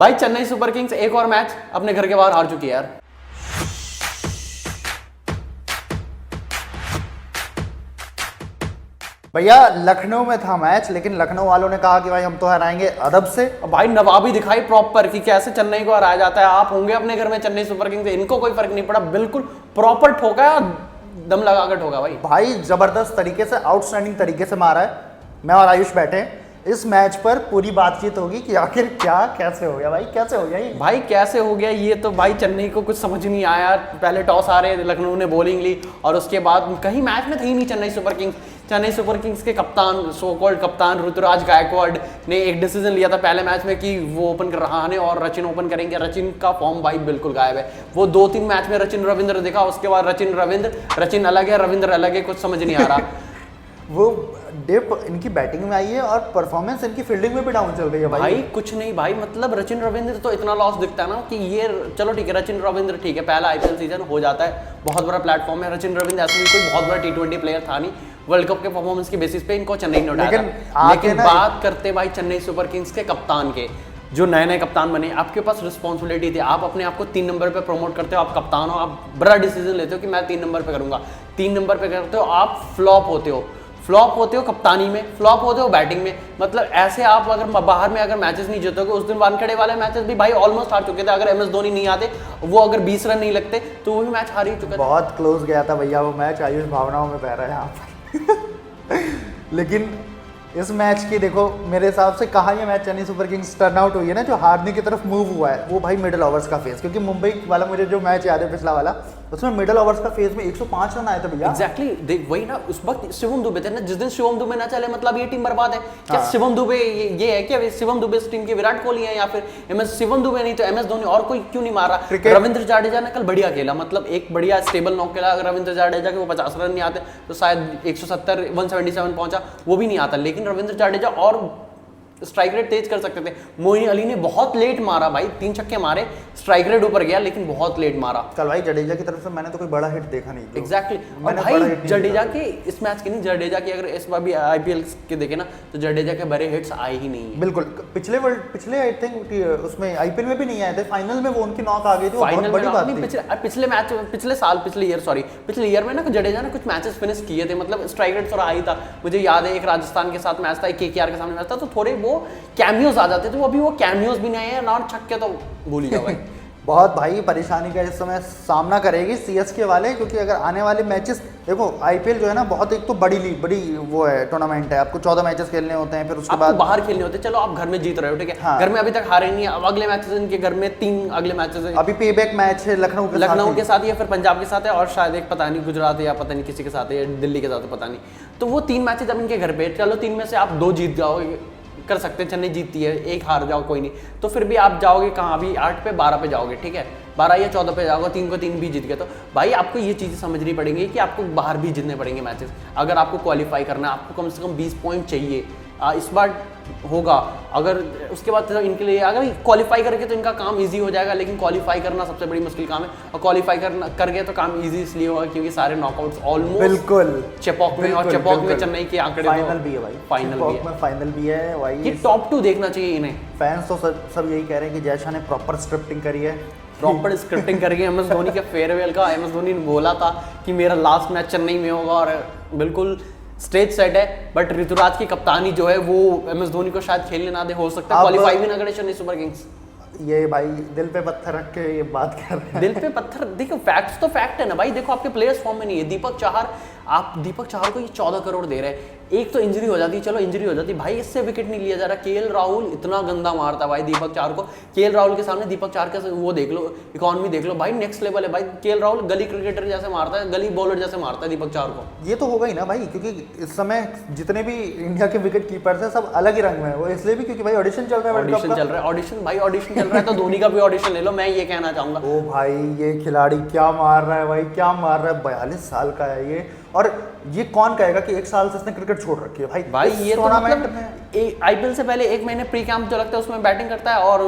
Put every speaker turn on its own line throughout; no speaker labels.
भाई Chennai super Kings एक और मैच अपने घर के बाहर हार चुकी है यार।
भैया लखनऊ में था मैच, लेकिन लखनऊ वालों ने कहा कि भाई हम तो हराएंगे अदब से।
भाई नवाबी दिखाई प्रॉपर कि कैसे चेन्नई को हराया जाता है। आप होंगे अपने घर में चेन्नई सुपर किंग्स, इनको कोई फर्क नहीं पड़ा, बिल्कुल प्रॉपर ठोका है, दम लगाकर ठोका भाई
जबरदस्त तरीके से, आउटस्टैंडिंग तरीके से मारा है। मैं और आयुष बैठे हैं, इस मैच पर पूरी बातचीत होगी कि आखिर क्या कैसे हो गया भाई, कैसे हो गया ये
भाई कैसे हो गया ये। तो भाई चेन्नई को कुछ समझ नहीं आया। पहले टॉस आ रहे, लखनऊ ने बॉलिंग ली और उसके बाद कहीं मैच में थी नहीं Chennai super Kings. Chennai super Kings के कप्तान, सो कॉल्ड कप्तान ऋतुराज गायकवाड़ ने एक डिसीजन लिया था पहले मैच में कि वो ओपन कर रहाणे और रचिन ओपन करेंगे। रचिन का फॉर्म भाई बिल्कुल गायब है। वो 2-3 मैच में रचिन रविंद्र दिखा, उसके बाद रचिन अलग है, रविंद्र अलग है, कुछ समझ नहीं आ रहा।
वो डिप इनकी बैटिंग में आई है और परफॉर्मेंस इनकी फील्डिंग में भी डाउन चल रही है
भाई कुछ नहीं भाई, मतलब रचिन रविंद्र तो इतना लॉस दिखता है ना कि ये चलो ठीक है, रचिन रविंद्र ठीक है, पहला आईपीएल सीजन हो जाता है, बहुत बड़ा प्लेटफॉर्म है। रचिन रविंद्र ऐसे भी कोई बहुत बड़ा T20 प्लेयर था नहीं, वर्ल्ड कप के परफॉर्मेंस के बेसिस पे इनको चेन्नई ने उठाया। लेकिन बात करते भाई चेन्नई सुपर किंग्स के कप्तान के, जो नए नए कप्तान बने, आपके पास रिस्पॉन्सिबिलिटी थी, आप अपने आप को 3 नंबर पे प्रमोट करते हो, आप कप्तान हो, आप बड़ा डिसीजन लेते हो कि मैं 3 नंबर पे करूंगा, 3 नंबर पे करते हो, आप फ्लॉप होते हो कप्तानी में, फ्लॉप होते हो बैटिंग में। मतलब ऐसे आप अगर बाहर में अगर मैचेस नहीं जीतोगे, उस दिन वानखेड़े वाले मैचेस भी भाई ऑलमोस्ट हार चुके थे। अगर MS धोनी नहीं आते, वो अगर 20 रन नहीं लगते तो वो भी मैच हार ही चुके थे।
बहुत क्लोज गया था भैया वो मैच, आयुष भावनाओं में बह रहा है यहाँ पर। लेकिन इस मैच की देखो, मेरे हिसाब से कहाँ ये match Chennai super Kings turn out हुई है ना, जो हारने की तरफ मूव हुआ है वो भाई मिडिल ओवर्स का फेज। क्योंकि मुंबई वाला मुझे जो मैच याद है पिछला वाला, उसमें मिडिल ओवर्स का फेज में 105 रन आए थे भैया।
एग्जैक्टली वही ना, उस वक्त शिवम दुबे थे ना, जिस दिन शिवम दुबे ना चले मतलब ये टीम बर्बाद है। क्या शिवम दुबे ये है क्या? शिवम दुबे इस टीम के विराट कोहली है, या फिर शिवम दुबे नहीं तो MS धोनी, और कोई क्यों नहीं मारा? रविंद्र जाडेजा ने कल बढ़िया खेला, मतलब एक बढ़िया स्टेबल नॉक खेला। अगर रविंद्र जाडेजा के वो 50 रन नहीं आते तो शायद 177 पहुंचा, वो भी नहीं आता। लेकिन रविंद्र जाडेजा और स्ट्राइक रेट तेज कर सकते थे। मोइन अली ने बहुत लेट मारा भाई, 3 छक्के मारे, स्ट्राइक रेट ऊपर गया, लेकिन बहुत लेट मारा।
कल भाई जडेजा की तरफ से मैंने तो कोई बड़ा हिट देखा नहीं।
एग्जैक्टली भाई जडेजा के इस मैच के नहीं, जडेजा की अगर इस बार भी IPL के देखे ना तो जडेजा के बड़े हिट्स आए ही नहीं है।
बिल्कुल, पिछले आई थिंक उसमें IPL में भी नहीं आए थे, फाइनल में वो उनकी नॉक आ गई थी, बहुत बड़ी बात थी। पिछले ईयर में ना जडेजा ने कुछ मैचेस फिनिश किए थे, मतलब स्ट्राइक रेट थोड़ा हाई था। मुझे याद है एक राजस्थान के साथ मैच था, एक KKR के सामने मैच था, तो थोड़े वो कैमियोज आ जाते थे। वो अभी वो कैमियोज भी नहीं है, नॉट छक्के तो भूल ही जाओ भाई। बहुत भाई परेशानी का इस समय सामना करेगी CSK वाले, क्योंकि अगर आने वाले मैचेस देखो, IPL जो है ना बहुत एक तो बड़ी वो है, टूर्नामेंट है, आपको 14 मैचेस खेलने होते हैं, फिर उसके बाद
बाहर खेलने होते हैं। चलो आप घर में जीत रहे हो, ठीक है, हाँ। घर में अभी तक हारे नहीं है, अब अगले मैचेस इनके घर में 3 अगले मैचेस है।
अभी पेबैक मैच है लखनऊ
के साथ या फिर पंजाब के साथ है, और शायद एक पता नहीं गुजरात है या पता नहीं किसी के साथ है, या दिल्ली के साथ है, पता नहीं। तो वो 3 मैचेस अब इनके घर पे, चलो 3 में से आप 2 जीत जाओगे, कर सकते हैं, चेन्नई जीतती है, 1 हार जाओ कोई नहीं, तो फिर भी आप जाओगे कहाँ? अभी 8 पे 12 पे जाओगे, ठीक है, 12 या 14 पे जाओगे, 3 को 3 भी जीत गए। तो भाई आपको ये चीज़ें समझनी पड़ेंगी कि आपको बाहर भी जीतने पड़ेंगे मैचेस। अगर आपको क्वालिफाई करना है, आपको कम से कम 20 पॉइंट चाहिए, इस बार होगा। अगर उसके बाद तो इनके लिए अगर क्वालिफाई करके तो इनका काम इजी हो जाएगा, लेकिन क्वालिफाई करना सबसे बड़ी मुश्किल काम है। और क्वालिफाई कर गए तो काम इजी इसलिए होगा क्योंकि सारे नॉकआउट्स ऑलमोस्ट
बिल्कुल
चेपॉक में, और चेपॉक में चेन्नई के आंकड़े
फाइनल भी है भाई,
फाइनल
भी है भाई।
ये टॉप 2 देखना चाहिए इन्हें।
फैंस तो सब यही कह रहे हैं कि जयशाह ने प्रॉपर स्क्रिप्टिंग करी है,
प्रॉपर स्क्रिप्टिंग करके MS धोनी के फेयरवेल का MS धोनी ने बोला था कि मेरा लास्ट मैच चेन्नई में होगा, और बिल्कुल स्टेज सेट है। बट ऋतुराज की कप्तानी जो है वो MS धोनी को शायद खेलने ना दे, हो सकता है क्वालिफाई भी ना करे चेन्नई सुपर किंग्स।
ये भाई दिल पे पत्थर रख के ये बात कर रहे हैं।
दिल पे पत्थर, देखो फैक्ट्स तो फैक्ट है ना भाई। देखो आपके प्लेयर्स फॉर्म में नहीं है। दीपक चाहर को ये 14 करोड़ दे रहे हैं, एक तो इंजरी हो जाती, चलो इंजरी हो जाती भाई, इससे विकेट नहीं लिया जा रहा। KL राहुल इतना गंदा मारता भाई दीपक चाहर को। KL राहुल के सामने दीपक चाहर का वो देख लो, इकॉनमी देख लो भाई, नेक्स्ट लेवल है भाई। KL राहुल गली क्रिकेटर जैसे मारता है, गली बॉलर जैसे मारता है दीपक चाहर को।
ये तो होगा ही ना भाई, क्योंकि इस समय जितने भी इंडिया के विकेट कीपर्स हैं सब अलग ही रंग में है। वो इसलिए भी क्योंकि भाई ऑडिशन चल रहा है,
ऑडिशन चल रहा है, तो धोनी का भी ऑडिशन ले लो, मैं ये कहना चाहूंगा।
ओ भाई ये खिलाड़ी क्या मार रहा है भाई, क्या मार रहा है, 42 साल का है ये। और ये कौन कहेगा कि 1 साल से इसने क्रिकेट छोड़ रखी है भाई
ये तो मतलब IPL से पहले 1 महीने प्री कैंप जो लगता है उसमें बैटिंग करता है, और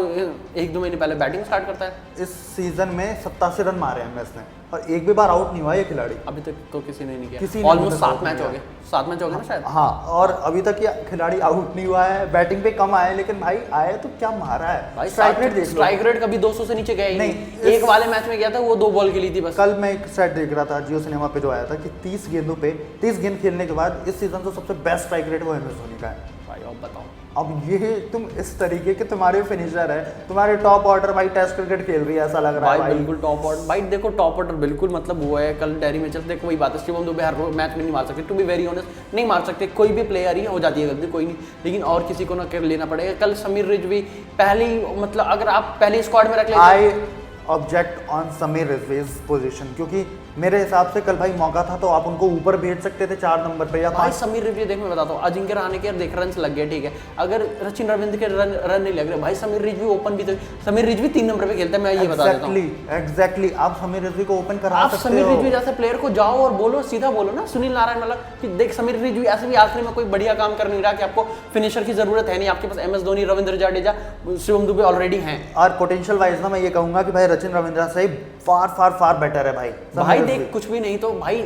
1-2 महीने पहले बैटिंग स्टार्ट करता है।
इस सीजन में 87 रन मारे हैं इसने, और एक भी बार आउट नहीं हुआ ये खिलाड़ी
अभी तक तो किसी ने नहीं
किसी
किया।
ने
ऑलमोस्ट
अभी तक
7
out
मैच
नहीं
हो गए, 7 मैच हो गए ना शायद।
हाँ, और अभी तक ये खिलाड़ी आउट नहीं हुआ है, बैटिंग पे कम आए, लेकिन भाई आए तो क्या मारा है
भाई।
स्ट्राइक रेट देख लो।
स्ट्राइक रेट कभी 200 से नीचे गया ही
नहीं,
नहीं। एक वाले मैच में गया था, वो 2 बॉल खेली थी बस।
कल मैं एक स्टैट देख रहा था जियो सिनेमा पे जो आया था कि 30 गेंदों पे 30 गेंद खेलने के बाद इस सीजन का सबसे बेस्ट स्ट्राइक रेट वो MS धोनी का है।
भाई अब बताओ,
अब ये तुम इस तरीके के तुम्हारे फिनिशर है, तुम्हारे टॉप ऑर्डर भाई टेस्ट क्रिकेट खेल रही है ऐसा लग रहा है
भाई बिल्कुल टॉप ऑर्डर। भाई देखो टॉप ऑर्डर बिल्कुल मतलब वो है। कल डेरी मैचेस देखो वही बात है, शिवम दुबे हर मैच में नहीं मार सकते, टू बी वेरी ऑनेस्ट नहीं मार सकते। कोई भी प्लेयर ही हो जाती है गलती, कोई नहीं, लेकिन और किसी को ना कर लेना पड़ेगा। कल समीर रिजवी पहली मतलब अगर आप पहली स्क्वाड में रख लेते,
I object on Sameer Rizvi's position, क्योंकि मेरे हिसाब से कल भाई मौका था तो आप उनको ऊपर भेज सकते थे 4 नंबर पे या
भाई
5।
समीर रिजवी देख मैं बताता हूँ, अजिंक्य रहाणे के देख रन लग गए ठीक है, अगर रचिन रविंद्र के रन नहीं लग रहे भाई, समीर रिजवी ओपन भी तो समीर रिजवी 3 नंबर पे खेलता है, मैं ये बता देता हूँ।
एग्जैक्टली आप समीर रिजवी को ओपन करा
आप
सकते
समीर
हो।
रिजवी जैसे प्लेयर को जाओ और बोलो, सीधा बोलो ना सुनील नारायण वाला कि देख समीर रिजवी ऐसे भी आखिरी में कोई बढ़िया काम कर नहीं रहा कि आपको फिनिशर की जरूरत है नहीं, आपके पास MS धोनी, रविंद्र जाडेजा, शिवम दुबे ऑलरेडी हैं।
और पोटेंशियल वाइज ना मैं ये कहूंगा कि भाई रचिन रविंद्रा से फार फार फार बेटर है भाई।
भाई देख कुछ भी नहीं तो भाई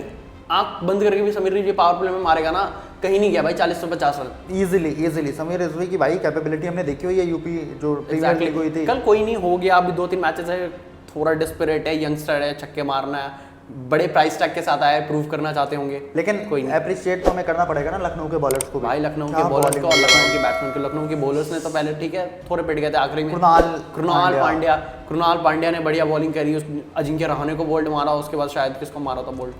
आंख बंद करके भी समीर रिजवी पावर प्ले में मारेगा ना, कहीं नहीं गया भाई 40 से 50 रन
इजीली समीर रिजवी की भाई कैपेबिलिटी हमने देखी हुई है यूपी जो प्रीमियर लीग हुई थी।
कल कोई नहीं हो गया, अभी 2-3 मैचेस है, थोड़ा डिस्परेट है, यंगस्टर है, छक्के मारना है, बड़े प्राइस टैग के साथ आया है, प्रूव करना चाहते होंगे,
लेकिन
कोई नहीं।
अप्रिशिएट तो हमें करना पड़ेगा ना लखनऊ के बॉलर्स को भी।
भाई लखनऊ के बॉलर्स को और लखनऊ के बैट्समैन को, लखनऊ के बॉलर्स ने तो पहले ठीक है थोड़े पिट गए थे आखिरी में। कृणाल पांड्या ने बढ़िया बॉलिंग करी, उस अजिंक्य रहाणे को बोल्ड मारा, उसके बाद शायद किसको मारा था बोल्ड,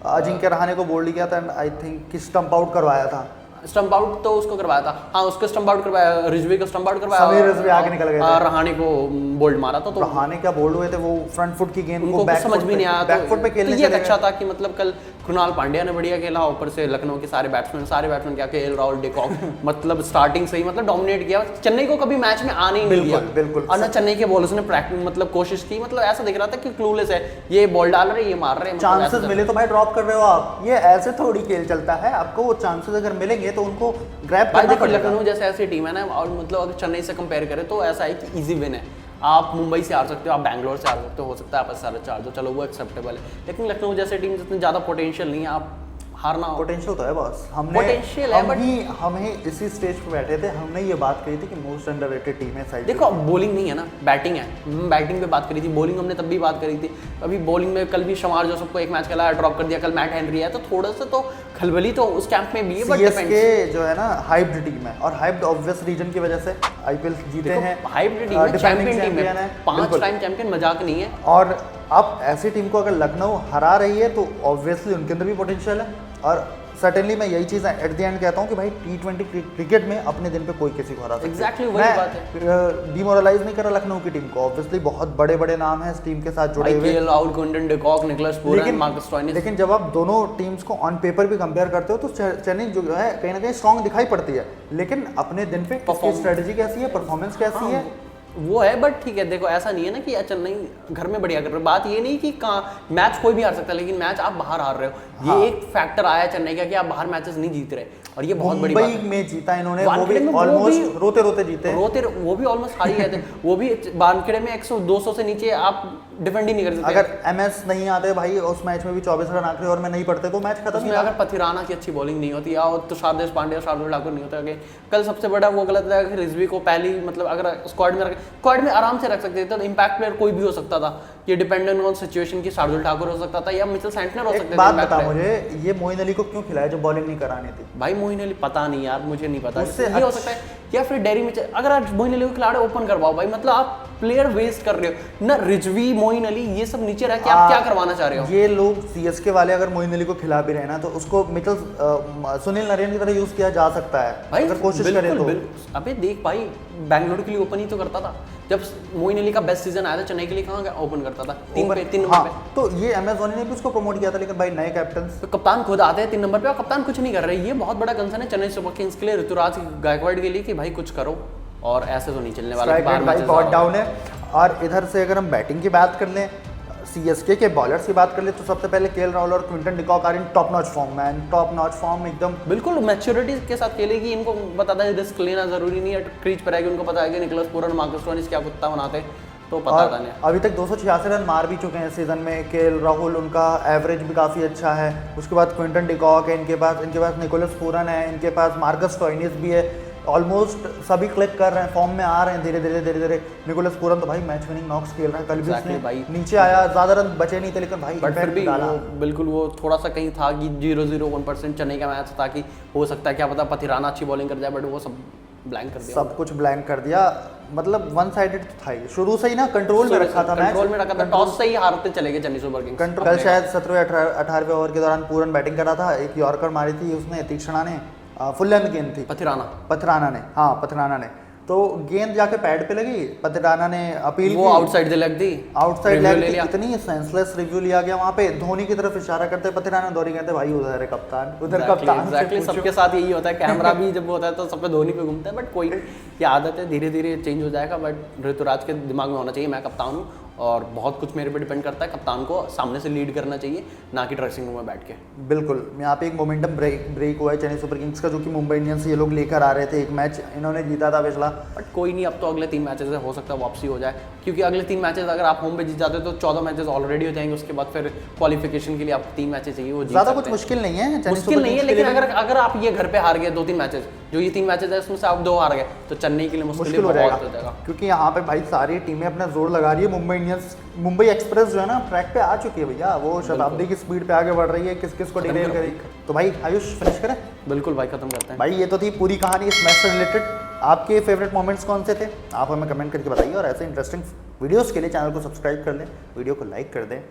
अजिंक्य रहाणे को बोल्ड किया था, आई थिंक कि स्टंप आउट करवाया था।
स्टंप आउट तो उसको करवाया था, हाँ उसको स्टंप आउट करवाया, रिजवी को स्टंप आउट करवाया,
समीर रिजवी आगे निकल गए थे,
रहाणे को बोल्ड मारा था। तो
रहाणे क्या बोल्ड हुए थे, वो फ्रंट फुट की गेंद
उनको कुछ समझ भी नहीं आया,
बैक फुट पे खेलने
ये अच्छा था कि मतलब कल कृणाल पांड्या ने बढ़िया खेला, ऊपर से लखनऊ के सारे बैट्समैन क्या KL राहुल, डिकॉक मतलब स्टार्टिंग से ही मतलब डोमिनेट किया, चेन्नई को कभी मैच में आने ही नहीं दिया।
बिल्कुल
और ना चेन्नई के बॉलर्स ने प्रैक्टिस मतलब कोशिश की, मतलब ऐसा दिख रहा था कि क्लूलेस है, ये बॉल डाल रहे, ये मार रहे हैं,
चांसेस मिले तो भाई ड्रॉप कर रहे हो आप, ये ऐसे थोड़ी खेल चलता है, आपको वो चांसेस अगर मिलेंगे तो उनको ग्रैब करना पड़ेगा।
लखनऊ जैसे ऐसी टीम है ना, और मतलब अगर चेन्नई से कंपेयर करें तो ऐसा है कि इजी विन है, आप मुंबई से हार सकते हो, आप बैंगलोर से हार सकते हो सकता है आप सारे चार दो, चलो वो एक्सेप्टेबल है, लेकिन लखनऊ जैसे टीम जितनी ज़्यादा पोटेंशियल नहीं है, आप हारना।
पोटेंशियल तो है बॉस,
पोटेंशियल है, बट
हम ही इसी स्टेज पे बैठे थे, हमने ये बात कही थी कि मोस्ट अंडररेटेड टीम है साइड।
देखो अब बॉलिंग नहीं है ना, बैटिंग है, बैटिंग पे बात करी थी, बॉलिंग हमने तब भी बात करी थी, अभी बॉलिंग में कल भी शमार जोसेफ को एक मैच खेला ड्रॉप कर दिया, कल मैट हेनरी है, तो थोड़ा सा तो खलबली तो उस कैंप में भी है, बट
सीएसके जो है ना हाइप्ड टीम है, और हाइप्ड ऑब्वियस रीजन की वजह से आईपीएल जीते हैं,
हाइप्ड टीम है, चैंपियन टीम है, 5 टाइम चैंपियन, मजाक नहीं है।
और अब ऐसी टीम को अगर लखनऊ हरा रही है तो ऑब्वियसली उनके अंदर भी पोटेंशियल है, और सर्टेनली मैं यही चीज़ एट द एंड कहता हूँ कि भाई T20 क्रिकेट में अपने दिन पे कोई किसी को हरा सकता है।
एग्जैक्टली वही बात है,
डिमोरलाइज नहीं कर रहा लखनऊ की टीम को, ऑब्वियसली बहुत बड़े बड़े नाम हैं इस टीम के साथ जुड़े हुए,
KL Rahul, Quinton de Kock, Nicholas Pooran, Marcus Stoinis,
लेकिन जब आप दोनों टीम्स को ऑन पेपर भी कंपेयर करते हो तो चेन्नई जो है कहीं ना कहीं स्ट्रांग दिखाई पड़ती है, लेकिन अपने दिन पे स्ट्रेटजी कैसी है, परफॉर्मेंस कैसी है
वो है, बट ठीक है देखो ऐसा नहीं है ना कि चेन्नई घर में बढ़िया कर रहे हो, बात ये नहीं कि मैच कोई भी हार सकता है, लेकिन मैच आप बाहर हार रहे हो,
हाँ।
ये एक फैक्टर आया चेन्नई का कि आप बाहर मैचेस नहीं जीत रहे, और ये बहुत बड़ी बात है।
मुंबई में जीता इन्होंने, वो भी ऑलमोस्ट रोते रोते जीते,
वो भी ऑलमोस्ट हार ही गए थे, वो भी वानखेड़े में 100-200 से नीचे आप डिफेंड ही नहीं कर सकते।
अगर MS नहीं आते भाई उस मैच में भी 24 रन आखिरी ओवर में नहीं पड़ते तो मैच खत्म।
उसमें अगर पथिराना की अच्छी बॉलिंग नहीं होती, या तुषार देशपांडे और शार्दुल ठाकुर नहीं होते, कल सबसे बड़ा वो गलत है कि रिजवी को पहली मतलब अगर स्क्वाड में आराम से रख सकते थे, तो इम्पैक्ट प्लेयर कोई भी हो सकता था, ये डिपेंडेंट ऑन सिचुएशन की शार्दुल ठाकुर हो सकता था या मिचेल सैंटनर हो सकते थे।
बात बता मुझे, ये मोइन अली को क्यों खिलाया जो बॉलिंग नहीं करानी थी?
भाई मोइन अली पता नहीं यार, मुझे नहीं पता, ये हो सकता है, या फिर डेरी में अगर आज मोइन अली को खिलाड़े ओपन करवाओ भाई, मतलब आप प्लेयर वेस्ट कर रहे हो ना, रिजवी, मोइन अली ये सब नीचे रह के आप क्या करवाना चाह रहे हो?
ये लोग CSK वाले अगर मोइन अली को खिला भी रहे ना तो उसको मिचेल सुनील नारायण की तरह यूज किया जा सकता है भाई, अगर कोशिश करें तो।
अबे देख भाई बैंगलोर के लिए ओपन ही तो करता था, जब मोइन अली का बेस्ट सीजन आया था चेन्नई के लिए कहाँ ओपन करता था, 3 नंबर पे।
तो ये MS धोनी ने भी उसको प्रमोट किया था, लेकिन भाई नए कैप्टन
तो कप्तान खुद आते हैं 3 नंबर पे और कप्तान कुछ नहीं कर रहे, ये बहुत बड़ा कंसर्न है चेन्नई सुपर किंग्स के लिए, ऋतुराज गायकवाड़ के लिए कि भाई कुछ करो, और ऐसे तो नहीं चलने वाला,
बहुत डाउन है। और इधर से अगर हम बैटिंग की बात कर लें, CSK के बॉलर्स की बात कर ले तो सबसे पहले KL राहुल और Quinton de Kock are in top notch form, man top notch form एकदम
बिल्कुल मैच्योरिटी के साथ खेलेगी, इनको पता है रिस्क लेना जरूरी नहीं है, क्रीज पर आएगी, उनको पता है कि निकोलस पूरन, मार्कस स्टोइनिस क्या कुत्ता बनाते, तो पता था नहीं।
अभी तक 286 रन मार भी चुके हैं सीजन में। केएल राहुल, उनका एवरेज भी काफ़ी अच्छा है। उसके बाद क्विंटन डिकॉक है इनके पास निकोलस पूरन है इनके पास, मार्कस स्टोइनिस भी है। ऑलमोस्ट सभी क्लिक कर रहे हैं, फॉर्म में आ रहे हैं धीरे धीरे। निकोलस पूरन तो भाई मैच विनिंग नॉक्स खेल रहा है, कल भी उसने
भाई
नीचे आया, ज़्यादा रन बचे नहीं थे लेकिन भाई
बट फिर भी बिल्कुल वो थोड़ा सा कहीं था कि 0-0-1% चेन्नई का मैच था कि हो सकता है क्या पता पथिराना अच्छी बॉलिंग कर जाए, बट वो सब ब्लैंक कर दिया,
सब कुछ ब्लैंक कर दिया। मतलब वन साइडेड तो था ही शुरू से ही ना, कंट्रोल में रखा था मैच,
कंट्रोल में रखा था, टॉस से ही हारते चले गए चेन्नई सुपर किंग्स।
कंट्रोल कल शायद 17वें 18वें ओवर के दौरान पूरन बैटिंग कर रहा था, एक यॉर्कर मारी थी उसने, तीक्ष्णा ने, फुल लेंथ गेंद थी, पथिराना ने, तो गेंद जाके पैड पे लगी, पथिराना ने अपील
वो आउटसाइड लग दी,
आउटसाइड लेग थी, इतनी सेंसलेस रिव्यू लिया गया वहां पे। धोनी की तरफ इशारा करते पथिराना, धोनी कहते भाई उधर है कप्तान, उधर कप्तान।
एग्जैक्टली सबके साथ यही होता है, कैमरा भी जब होता है तो सब पे धोनी पे घूमता है, बट कोई ये आदत है, धीरे धीरे चेंज हो जाएगा। बट ऋतुराज के दिमाग में होना चाहिए मैं कप्तान हूँ और बहुत कुछ मेरे पे डिपेंड करता है, कप्तान को सामने से लीड करना चाहिए, ना कि ड्रेसिंग रूम में बैठ के।
बिल्कुल, यहाँ पे एक मोमेंटम ब्रेक हुआ है चेन्नई सुपर किंग्स का, जो कि मुंबई इंडियंस ये लोग लेकर आ रहे थे। एक मैच इन्होंने जीता था पिछला,
बट कोई नहीं, अब तो अगले 3 मैचेस से हो सकता है वापसी हो जाए, क्योंकि अगले 3 मैचेस अगर आप होम पे जीत जाते हो तो 14 मैचेस ऑलरेडी हो जाएंगे। उसके बाद फिर क्वालिफिकेशन के लिए आपको 3 मैचेस चाहिए, वो
ज़्यादा कुछ मुश्किल नहीं है,
मुश्किल नहीं है, लेकिन अगर आप ये घर पे हार गए 2-3 मैचेस, जो ये 3 मैचेस है उसमें से आप 2 हार गए, तो चेन्नई के लिए मुश्किल हो जाएगा।
क्योंकि यहाँ पे भाई सारी टीमें अपना जोर लगा रही है। मुंबई एक्सप्रेस जो है ना ट्रैक पे आ चुकी है भैया, वो शताब्दी की स्पीड पे आगे बढ़ रही है, किस किस को डिटेल करेगी। तो भाई आयुष फिनिश करें?
बिल्कुल भाई, खत्म करते हैं
भाई। ये तो थी पूरी कहानी इस मैच से रिलेटेड। आपके फेवरेट मोमेंट्स कौन से थे आप हमें कमेंट करके बताइए, और ऐसे इंटरेस्टिंग वीडियोस के लिए चैनल को सब्सक्राइब कर लें, वीडियो को लाइक कर दें।